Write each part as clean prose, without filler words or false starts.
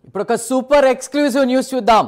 ఇప్పుడు ఒక super exclusive news చూద్దాం.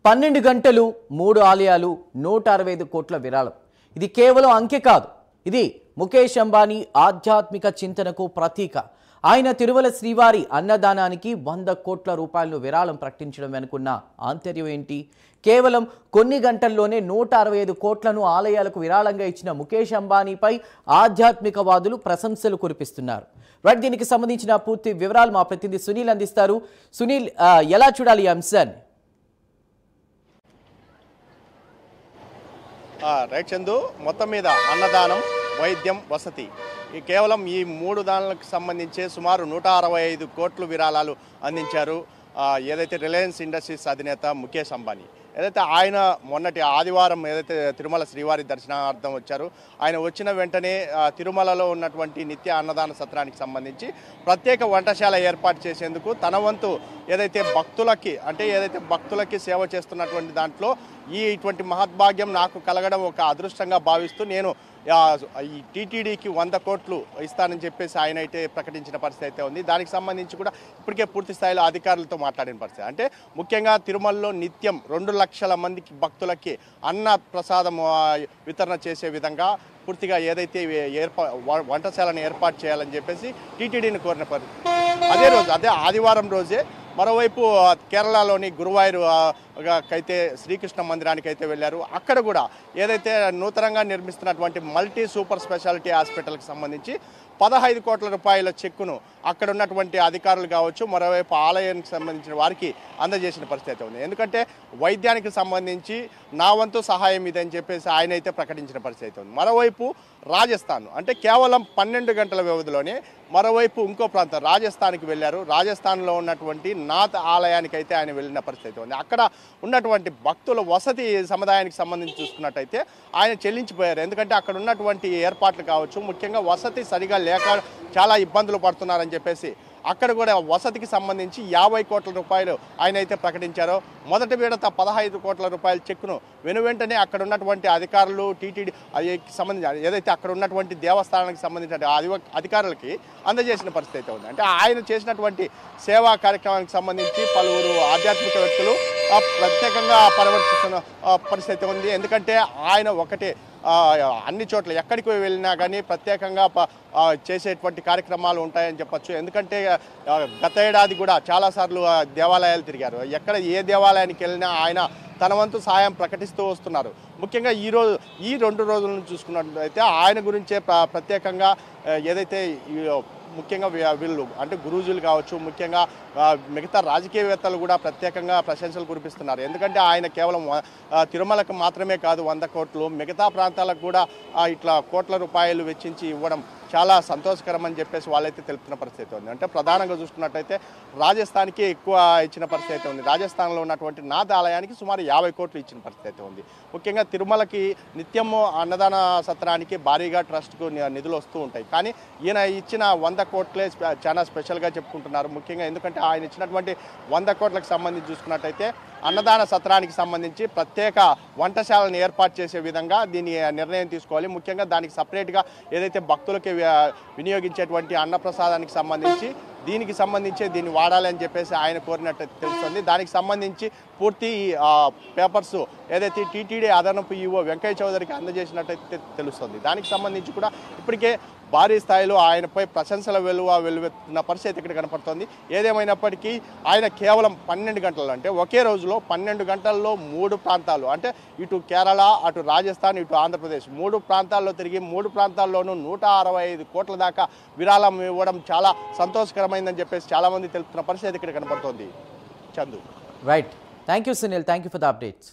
12 గంటలు 3 ఆలయాలు 165 కోట్ల విరాళం. ఇది కేవలం అంకె కాదు, ఇది ముఖేష్ అంబానీ ఆధ్యాత్మిక చింతనకు ప్రతీక. ఆయన తిరుమల శ్రీవారి అన్నదానానికి 100 కోట్ల రూపాయలను విరాళం ప్రకటించడం వెనుకున్న ఆంతర్యం ఏంటి? కేవలం కొన్ని గంటల్లోనే 165 కోట్లను ఆలయాలకు విరాళంగా ఇచ్చిన ముఖేష్ అంబానీపై ఆధ్యాత్మికవాదులు ప్రశంసలు కురిపిస్తున్నారు. రైట్, దీనికి సంబంధించిన పూర్తి వివరాలు మా ప్రతినిధి సునీల్ అందిస్తారు. సునీల్, ఎలా చూడాలి ఈ అంశాన్ని? రైట్ చందు, మొత్తం మీద అన్నదానం, వైద్యం, వసతి ఈ కేవలం ఈ 3 దానాలకు సంబంధించి సుమారు 165 కోట్లు విరాళాలు అందించారు. ఏదైతే రిలయన్స్ ఇండస్ట్రీస్ అధినేత ముఖేష్ అంబానీ, ఏదైతే ఆయన మొన్నటి ఆదివారం ఏదైతే తిరుమల శ్రీవారి దర్శనార్థం వచ్చారు, ఆయన వచ్చిన వెంటనే తిరుమలలో ఉన్నటువంటి నిత్య అన్నదాన సత్రానికి సంబంధించి ప్రత్యేక వంటశాల ఏర్పాటు చేసేందుకు తన వంతు ఏదైతే భక్తులకి సేవ చేస్తున్నటువంటి దాంట్లో ఇటువంటి మహద్భాగ్యం నాకు కలగడం ఒక అదృష్టంగా భావిస్తూ నేను ఈ టీటీడీకి 100 కోట్లు ఇస్తానని చెప్పేసి ఆయన అయితే ప్రకటించిన పరిస్థితి అయితే ఉంది. దానికి సంబంధించి కూడా ఇప్పటికే పూర్తి స్థాయిలో అధికారులతో మాట్లాడిన పరిస్థితి. అంటే ముఖ్యంగా తిరుమలలో నిత్యం 2 లక్షల మందికి భక్తులకి అన్న ప్రసాదం వితరణ చేసే విధంగా పూర్తిగా ఏదైతే వంటశాలను ఏర్పాటు చేయాలని చెప్పేసి టీటీడీని కోరిన పరిస్థితి. అదే ఆదివారం రోజే మరోవైపు కేరళలోని గురువాయూరు కైతే శ్రీకృష్ణ మందిరానికి అయితే వెళ్ళారు. అక్కడ కూడా ఏదైతే నూతనంగా నిర్మిస్తున్నటువంటి మల్టీ సూపర్ స్పెషాలిటీ హాస్పిటల్కి సంబంధించి 15 కోట్ల రూపాయల చెక్కును అక్కడ ఉన్నటువంటి అధికారులు కావచ్చు, మరోవైపు ఆలయానికి సంబంధించిన వారికి అందజేసిన పరిస్థితి ఉంది. ఎందుకంటే వైద్యానికి సంబంధించి నా వంతు సహాయం ఇదని చెప్పేసి ఆయన అయితే ప్రకటించిన పరిస్థితి ఉంది. మరోవైపు రాజస్థాన్, అంటే కేవలం 12 గంటల వ్యవధిలోనే మరోవైపు ఇంకో ప్రాంతం రాజస్థాన్కి వెళ్ళారు. రాజస్థాన్లో ఉన్నటువంటి నాథ్ ఆలయానికి అయితే ఆయన వెళ్ళిన పరిస్థితి ఉంది. అక్కడ ఉన్నటువంటి భక్తుల వసతి సముదాయానికి సంబంధించి చూసుకున్నట్టయితే ఆయన చెల్లించిపోయారు. ఎందుకంటే అక్కడ ఉన్నటువంటి ఏర్పాట్లు కావచ్చు, ముఖ్యంగా వసతి సరిగా లేక చాలా ఇబ్బందులు పడుతున్నారని చెప్పేసి అక్కడ కూడా వసతికి సంబంధించి 50 కోట్ల రూపాయలు ఆయన అయితే ప్రకటించారు. మొదటి విడత 15 కోట్ల రూపాయల చెక్కును వెనువెంటనే అక్కడ ఉన్నటువంటి అధికారులు టీటీడీ సంబంధించి ఏదైతే అక్కడ ఉన్నటువంటి దేవస్థానానికి సంబంధించిన అధికారులకి అందజేసిన పరిస్థితి ఉంది. అంటే ఆయన చేసినటువంటి సేవా కార్యక్రమానికి సంబంధించి పలువురు ఆధ్యాత్మిక వ్యక్తులు ప్రత్యేకంగా పరామర్శిస్తున్న పరిస్థితి ఉంది. ఎందుకంటే ఆయన ఒకటే అన్ని చోట్ల ఎక్కడికి వెళ్ళినా కానీ ప్రత్యేకంగా చేసేటువంటి కార్యక్రమాలు ఉంటాయని చెప్పచ్చు. ఎందుకంటే గత ఏడాది కూడా చాలాసార్లు దేవాలయాలు తిరిగారు. ఎక్కడ ఏ దేవాలయానికి వెళ్ళినా ఆయన తన వంతు సాయం ప్రకటిస్తూ వస్తున్నారు. ముఖ్యంగా ఈ 2 రోజుల నుంచి చూసుకున్నట్లయితే ఆయన గురించే ప్రత్యేకంగా ఏదైతే ముఖ్యంగా వీళ్ళు అంటే గురూజులు కావచ్చు, ముఖ్యంగా మిగతా రాజకీయవేత్తలు కూడా ప్రత్యేకంగా ప్రశంసలు కురిపిస్తున్నారు. ఎందుకంటే ఆయన కేవలం తిరుమలకు మాత్రమే కాదు 100 కోట్లు, మిగతా ప్రాంతాలకు కూడా ఇట్లా కోట్ల రూపాయలు వెచ్చించి ఇవ్వడం చాలా సంతోషకరం అని చెప్పేసి వాళ్ళైతే తెలుపుతున్న పరిస్థితి ఉంది. అంటే ప్రధానంగా చూసుకున్నట్టయితే రాజస్థాన్కి ఎక్కువ ఇచ్చిన పరిస్థితి ఉంది. రాజస్థాన్లో ఉన్నటువంటి నాథ్ ఆలయానికి సుమారు 50 కోట్లు ఇచ్చిన పరిస్థితి ఉంది. ముఖ్యంగా తిరుమలకి నిత్యము అన్నదాన సత్రానికి భారీగా ట్రస్ట్కు నిధులు వస్తూ ఉంటాయి. కానీ ఈయన ఇచ్చిన 100 కోట్లే చాలా స్పెషల్గా చెప్పుకుంటున్నారు. ముఖ్యంగా ఎందుకంటే ఆయన ఇచ్చినటువంటి 100 కోట్లకు సంబంధించి చూసుకున్నట్టయితే అన్నదాన సత్రానికి సంబంధించి ప్రత్యేక వంటశాలను ఏర్పాటు చేసే విధంగా దీన్ని నిర్ణయం తీసుకోవాలి. ముఖ్యంగా దానికి సపరేట్గా ఏదైతే భక్తులకి వినియోగించేటువంటి అన్నప్రసాదానికి సంబంధించి దీన్ని వాడాలి అని చెప్పేసి ఆయన కోరినట్టు తెలుస్తుంది. దానికి సంబంధించి పూర్తి పేపర్స్ ఏదైతే టీటీడీ అదనపు ఈవో వెంకయ్య చౌదరికి అందజేసినట్టయితే తెలుస్తుంది. దానికి సంబంధించి కూడా ఇప్పటికే భారీ స్థాయిలో ఆయనపై ప్రశంసల వెలువెత్తున్న పరిస్థితి ఇక్కడ కనపడుతోంది. ఏదేమైనప్పటికీ ఆయన కేవలం 12 గంటలు, అంటే ఒకే రోజులో 12 గంటల్లో 3 ప్రాంతాలు, అంటే ఇటు కేరళ, అటు రాజస్థాన్, ఇటు ఆంధ్రప్రదేశ్ 3 ప్రాంతాల్లో తిరిగి 3 ప్రాంతాల్లోనూ 165 కోట్ల దాకా విరాళం ఇవ్వడం చాలా సంతోషకరమైందని చెప్పేసి చాలామంది తెలుపుతున్న పరిస్థితి ఇక్కడ కనపడుతోంది. Chandu. Right, thank you Sunil, thank you for the updates.